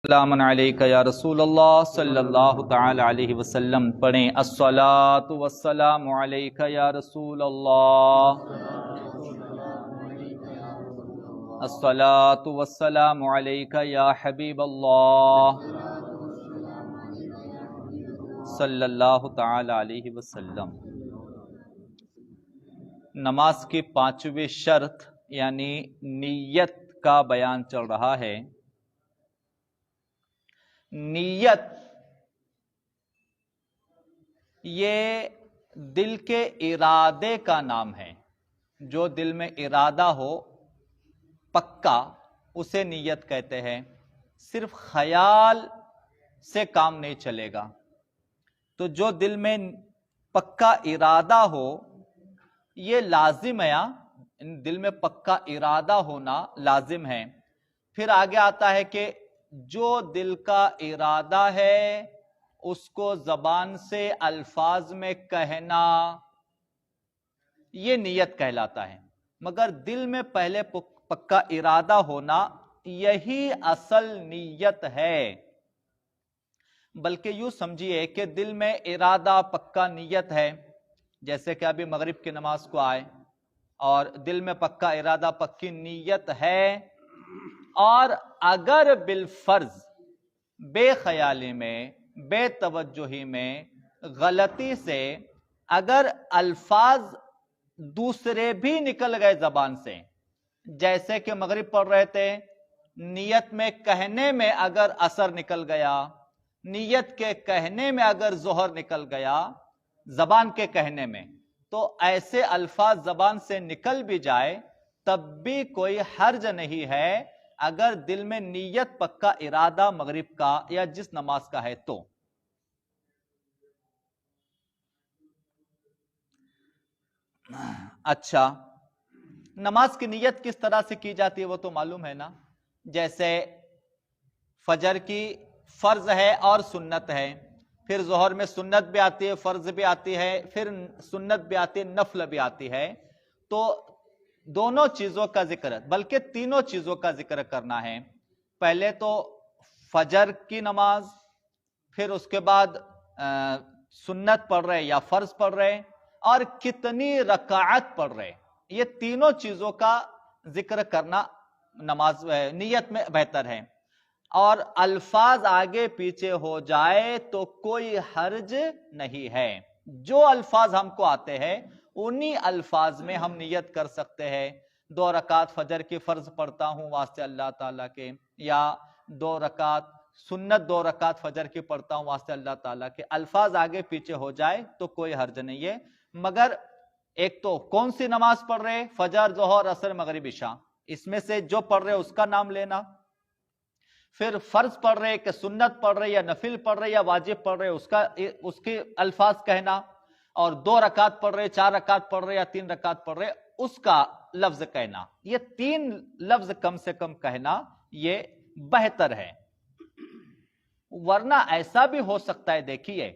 السلام علیکہ یا رسول اللہ صلی اللہ تعالی علیہ وسلم پڑھیں الصلاۃ والسلام علیکہ یا رسول اللہ، الصلاۃ والسلام علیکہ یا حبیب اللہ صلی اللہ تعالی علیہ وسلم۔ نماز کی پانچویں شرط یعنی نیت کا بیان چل رہا ہے۔ نیت یہ دل کے ارادے کا نام ہے۔ جو دل میں ارادہ ہو پکا اسے نیت کہتے ہیں۔ صرف خیال سے کام نہیں چلے گا، تو جو دل میں پکا ارادہ ہو یہ لازم ہے، دل میں پکا ارادہ ہونا لازم ہے۔ پھر آگے آتا ہے کہ جو دل کا ارادہ ہے اس کو زبان سے الفاظ میں کہنا یہ نیت کہلاتا ہے۔ مگر دل میں پہلے پکا ارادہ ہونا یہی اصل نیت ہے۔ بلکہ یوں سمجھیے کہ دل میں ارادہ پکا نیت ہے، جیسے کہ ابھی مغرب کی نماز کو آئے اور دل میں پکا ارادہ پکی نیت ہے، اور اگر بالفرض بے خیالی میں بے توجہی میں غلطی سے اگر الفاظ دوسرے بھی نکل گئے زبان سے، جیسے کہ مغرب پڑھ رہے تھے، نیت میں کہنے میں اگر اثر نکل گیا، نیت کے کہنے میں اگر ظہر نکل گیا زبان کے کہنے میں، تو ایسے الفاظ زبان سے نکل بھی جائے تب بھی کوئی حرج نہیں ہے اگر دل میں نیت پکا ارادہ مغرب کا یا جس نماز کا ہے تو۔ اچھا، نماز کی نیت کس طرح سے کی جاتی ہے وہ تو معلوم ہے نا۔ جیسے فجر کی فرض ہے اور سنت ہے، پھر ظہر میں سنت بھی آتی ہے، فرض بھی آتی ہے، پھر سنت بھی آتی ہے، نفل بھی آتی ہے، تو دونوں چیزوں کا ذکر ہے، بلکہ تینوں چیزوں کا ذکر کرنا ہے۔ پہلے تو فجر کی نماز، پھر اس کے بعد سنت پڑھ رہے یا فرض پڑھ رہے، اور کتنی رکعت پڑھ رہے، یہ تینوں چیزوں کا ذکر کرنا نماز نیت میں بہتر ہے۔ اور الفاظ آگے پیچھے ہو جائے تو کوئی حرج نہیں ہے۔ جو الفاظ ہم کو آتے ہیں انہی الفاظ میں ہم نیت کر سکتے ہیں۔ 2 رکعت فجر کی فرض پڑھتا ہوں واسطے اللہ تعالیٰ کے، یا 2 رکعت سنت 2 رکعت فجر کی پڑھتا ہوں واسطے اللہ تعالیٰ کے۔ الفاظ آگے پیچھے ہو جائے تو کوئی حرج نہیں ہے، مگر ایک تو کون سی نماز پڑھ رہے، فجر، ظہر، عصر، مغرب، عشاء، اس میں سے جو پڑھ رہے اس کا نام لینا، پھر فرض پڑھ رہے کہ سنت پڑھ رہے یا نفل پڑھ رہے یا واجب پڑھ رہے اس کے الفاظ کہنا، اور 2 رکعت پڑھ رہے، 4 رکعت پڑھ رہے یا 3 رکعت پڑھ رہے اس کا لفظ کہنا۔ یہ 3 لفظ کم سے کم کہنا یہ بہتر ہے۔ ورنہ ایسا بھی ہو سکتا ہے، دیکھیے،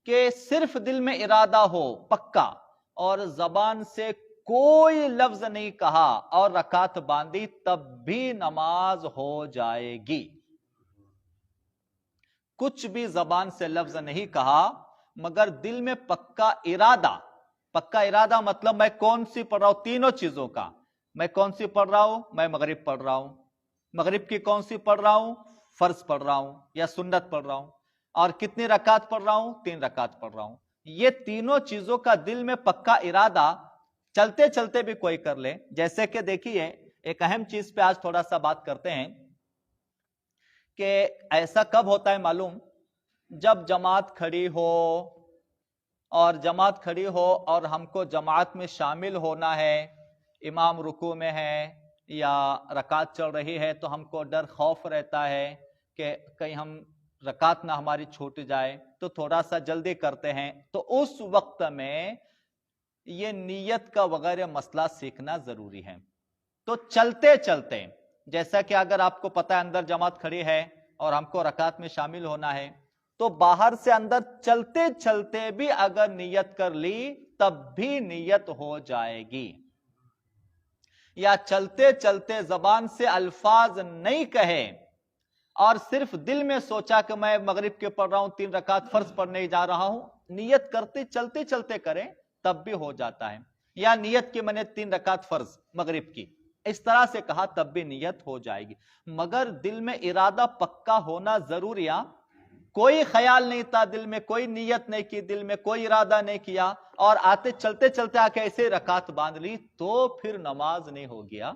کہ صرف دل میں ارادہ ہو پکا اور زبان سے کوئی لفظ نہیں کہا اور رکعت باندھی، تب بھی نماز ہو جائے گی۔ کچھ بھی زبان سے لفظ نہیں کہا مگر دل میں پکا ارادہ مطلب میں کون سی پڑھ رہا ہوں، تینوں چیزوں کا۔ میں کون سی پڑھ رہا ہوں، میں مغرب پڑھ رہا ہوں، مغرب کی کون سی پڑھ رہا ہوں، فرض پڑھ رہا ہوں یا سنت پڑھ رہا ہوں، اور کتنی رکعت پڑھ رہا ہوں، 3 رکعت پڑھ رہا ہوں۔ یہ تینوں چیزوں کا دل میں پکا ارادہ چلتے چلتے بھی کوئی کر لے۔ جیسے کہ دیکھیے، ایک اہم چیز پہ آج تھوڑا سا بات کرتے ہیں کہ ایسا کب ہوتا ہے معلوم، جب جماعت کھڑی ہو اور ہم کو جماعت میں شامل ہونا ہے، امام رکوع میں ہے یا رکعت چل رہی ہے، تو ہم کو ڈر خوف رہتا ہے کہ کہیں ہم رکعت نہ ہماری چھوٹ جائے، تو تھوڑا سا جلدی کرتے ہیں۔ تو اس وقت میں یہ نیت کا وغیرہ مسئلہ سیکھنا ضروری ہے۔ تو چلتے چلتے، جیسا کہ اگر آپ کو پتہ ہے اندر جماعت کھڑی ہے اور ہم کو رکعت میں شامل ہونا ہے، تو باہر سے اندر چلتے چلتے بھی اگر نیت کر لی تب بھی نیت ہو جائے گی۔ یا چلتے چلتے زبان سے الفاظ نہیں کہے اور صرف دل میں سوچا کہ میں مغرب کے پڑھ رہا ہوں 3 رکعت فرض پڑھنے جا رہا ہوں، نیت کرتے چلتے چلتے کریں تب بھی ہو جاتا ہے، یا نیت کی میں نے 3 رکعت فرض مغرب کی، اس طرح سے کہا تب بھی نیت ہو جائے گی، مگر دل میں ارادہ پکا ہونا ضروری ہے۔ کوئی خیال نہیں تھا دل میں، کوئی نیت نہیں کی دل میں، کوئی ارادہ نہیں کیا، اور آتے چلتے چلتے آ کے ایسے رکعت باندھ لی، تو پھر نماز نہیں ہو گیا۔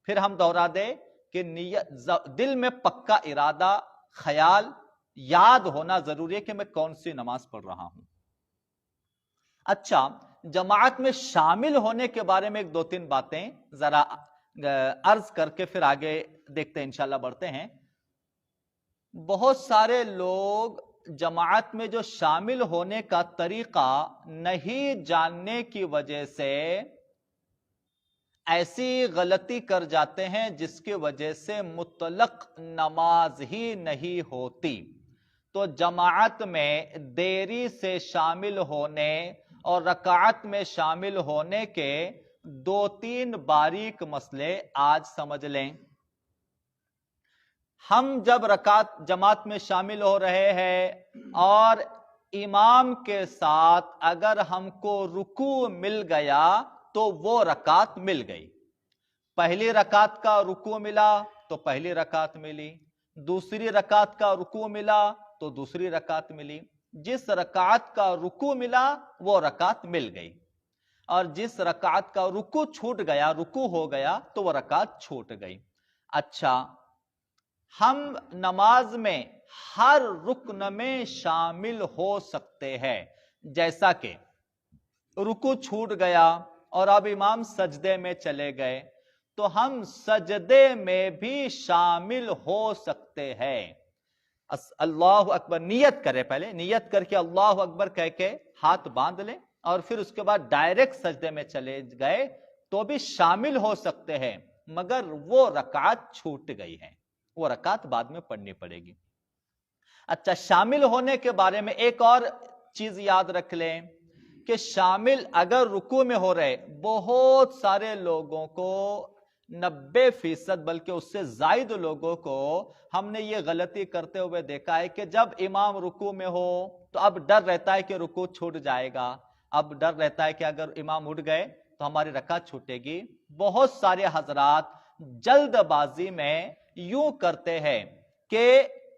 پھر ہم دوہرا دیں کہ نیت دل میں پکا ارادہ، خیال، یاد ہونا ضروری ہے کہ میں کون سی نماز پڑھ رہا ہوں۔ اچھا، جماعت میں شامل ہونے کے بارے میں 1-2-3 باتیں ذرا عرض کر کے پھر آگے دیکھتے ہیں، انشاءاللہ بڑھتے ہیں۔ بہت سارے لوگ جماعت میں جو شامل ہونے کا طریقہ نہیں جاننے کی وجہ سے ایسی غلطی کر جاتے ہیں جس کی وجہ سے مطلق نماز ہی نہیں ہوتی۔ تو جماعت میں دیری سے شامل ہونے اور رکعت میں شامل ہونے کے 2-3 باریک مسئلے آج سمجھ لیں۔ ہم جب رکعت جماعت میں شامل ہو رہے ہیں اور امام کے ساتھ اگر ہم کو رکوع مل گیا تو وہ رکعت مل گئی۔ پہلی رکعت کا رکوع ملا تو پہلی رکعت ملی، دوسری رکعت کا رکوع ملا تو دوسری رکعت ملی، جس رکعت کا رکوع ملا وہ رکعت مل گئی، اور جس رکعت کا رکوع چھوٹ گیا، رکوع ہو گیا تو وہ رکعت چھوٹ گئی۔ اچھا، ہم نماز میں ہر رکن میں شامل ہو سکتے ہیں، جیسا کہ رکوع چھوٹ گیا اور اب امام سجدے میں چلے گئے تو ہم سجدے میں بھی شامل ہو سکتے ہیں۔ اللہ اکبر نیت کرے، پہلے نیت کر کے اللہ اکبر کہہ کے ہاتھ باندھ لیں، اور پھر اس کے بعد ڈائریکٹ سجدے میں چلے گئے تو بھی شامل ہو سکتے ہیں، مگر وہ رکعت چھوٹ گئی ہے، وہ رکعت بعد میں پڑھنی پڑے گی۔ اچھا، شامل ہونے کے بارے میں ایک اور چیز یاد رکھ لیں کہ شامل اگر رکوع میں ہو رہے، بہت سارے لوگوں کو 90% بلکہ اس سے زائد لوگوں کو ہم نے یہ غلطی کرتے ہوئے دیکھا ہے کہ جب امام رکوع میں ہو تو اب ڈر رہتا ہے کہ رکوع چھوٹ جائے گا، اب ڈر رہتا ہے کہ اگر امام اٹھ گئے تو ہماری رکعت چھوٹے گی۔ بہت سارے حضرات جلد بازی میں یوں کرتے ہیں کہ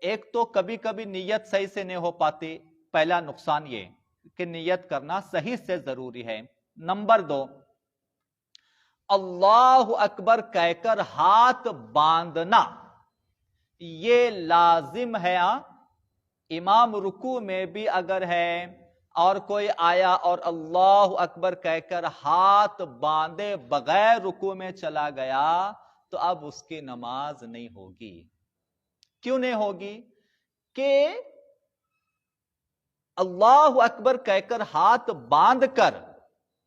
ایک تو کبھی کبھی نیت صحیح سے نہیں ہو پاتی، پہلا نقصان یہ کہ نیت کرنا صحیح سے ضروری ہے۔ نمبر 2، اللہ اکبر کہہ کر ہاتھ باندھنا یہ لازم ہے۔ امام رکوع میں بھی اگر ہے اور کوئی آیا اور اللہ اکبر کہہ کر ہاتھ باندھے بغیر رکوع میں چلا گیا تو اب اس کی نماز نہیں ہوگی۔ کیوں نہیں ہوگی؟ کہ اللہ اکبر کہہ کر ہاتھ باندھ کر،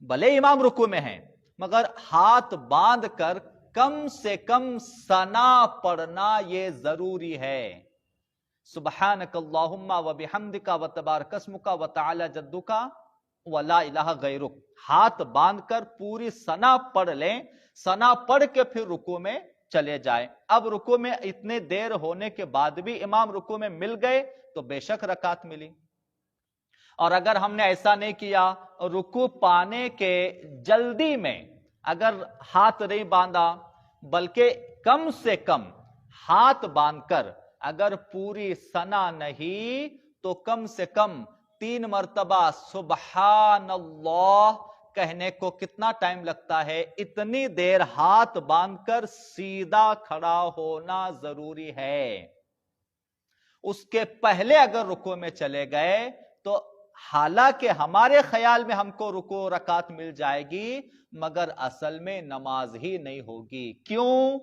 بھلے امام رکوع میں ہیں مگر ہاتھ باندھ کر کم سے کم ثنا پڑھنا یہ ضروری ہے۔ سبحانک اللہم و بحمدک و تبارک اسمک و تعالی جدک و لا الہ غیرک، ہاتھ باندھ کر پوری ثنا پڑھ لیں، ثنا پڑھ کے پھر رکوع میں چلے جائیں۔ اب رکوع میں اتنے دیر ہونے کے بعد بھی امام رکوع میں مل گئے تو بے شک رکعت ملی، اور اگر ہم نے ایسا نہیں کیا، رکوع پانے کے جلدی میں اگر ہاتھ نہیں باندھا بلکہ کم سے کم ہاتھ باندھ کر اگر پوری ثنا نہیں تو کم سے کم 3 مرتبہ سبحان اللہ کہنے کو کتنا ٹائم لگتا ہے؟ اتنی دیر ہاتھ باندھ کر سیدھا کھڑا ہونا ضروری ہے۔ اس کے پہلے اگر رکوع میں چلے گئے تو حالانکہ ہمارے خیال میں ہم کو رکوع رکعت مل جائے گی مگر اصل میں نماز ہی نہیں ہوگی۔ کیوں؟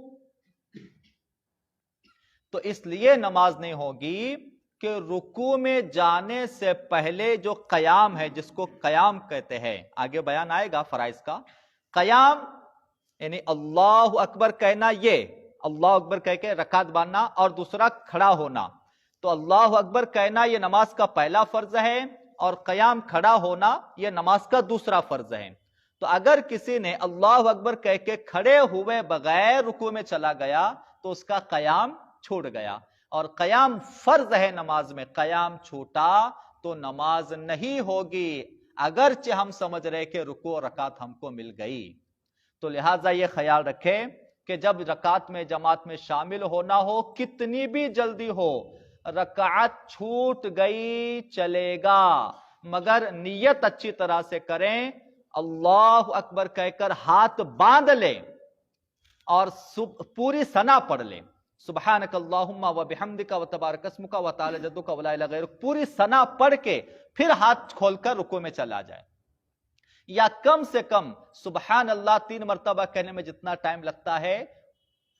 تو اس لیے نماز نہیں ہوگی کہ رکوع میں جانے سے پہلے جو قیام ہے، جس کو قیام کہتے ہیں، آگے بیان آئے گا فرائض کا۔ قیام یعنی اللہ اکبر کہنا، یہ اللہ اکبر کہہ کے رکعت باندھنا، اور دوسرا کھڑا ہونا۔ تو اللہ اکبر کہنا یہ نماز کا پہلا فرض ہے، اور قیام کھڑا ہونا یہ نماز کا دوسرا فرض ہے۔ تو اگر کسی نے اللہ اکبر کہہ کے کھڑے ہوئے بغیر رکوع میں چلا گیا تو اس کا قیام چھوٹ گیا. اور قیام فرض ہے نماز میں, قیام چھوٹا تو نماز نہیں ہوگی, اگرچہ ہم سمجھ رہے کہ رکوع اور رکعت ہم کو مل گئی. تو لہٰذا یہ خیال رکھے کہ جب رکعت میں جماعت میں شامل ہونا ہو, کتنی بھی جلدی ہو, رکعت چھوٹ گئی چلے گا, مگر نیت اچھی طرح سے کریں, اللہ اکبر کہہ کر ہاتھ باندھ لیں اور پوری ثنا پڑھ لیں, سبحانک اللہم و بحمدک و تبارک اسمک و تعالی جدک و لا الہ غیرک, پوری ثنا پڑھ کے پھر ہاتھ کھول کر رکوع میں چلا جائے. یا کم سے کم سبحان اللہ 3 مرتبہ کہنے میں جتنا ٹائم لگتا ہے,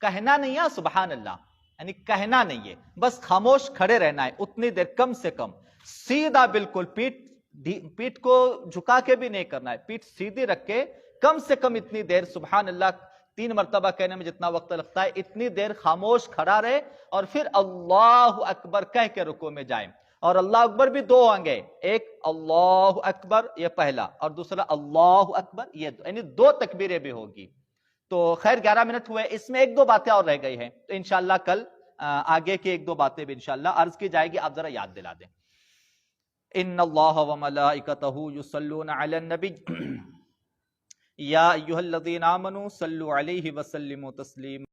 کہنا نہیں ہے سبحان اللہ, یعنی کہنا نہیں ہے, بس خاموش کھڑے رہنا ہے اتنی دیر, کم سے کم سیدھا بالکل, پیٹھ کو جھکا کے بھی نہیں کرنا ہے, پیٹھ سیدھی رکھ کے کم سے کم اتنی دیر سبحان اللہ 3 مرتبہ کہنے میں جتنا وقت لگتا ہے اتنی دیر خاموش کھڑا رہے, اور پھر اللہ اکبر کہہ کے رکوع میں جائیں. اور اللہ اکبر بھی 2 ہوں گے, ایک اللہ اکبر یہ پہلا, اور دوسرا اللہ اکبر یہ, یعنی 2 تکبیریں بھی ہوگی. تو خیر 11 منٹ ہوئے, اس میں 1-2 باتیں اور رہ گئی ہیں, تو انشاءاللہ کل آگے کی 1-2 باتیں بھی انشاءاللہ عرض کی جائے گی, آپ ذرا یاد دلا دیں. ان اللہ و ملائکتہ یصلون علی النبی یا ایھا الذین آمنوا صلوا علیہ وسلموا تسلیما.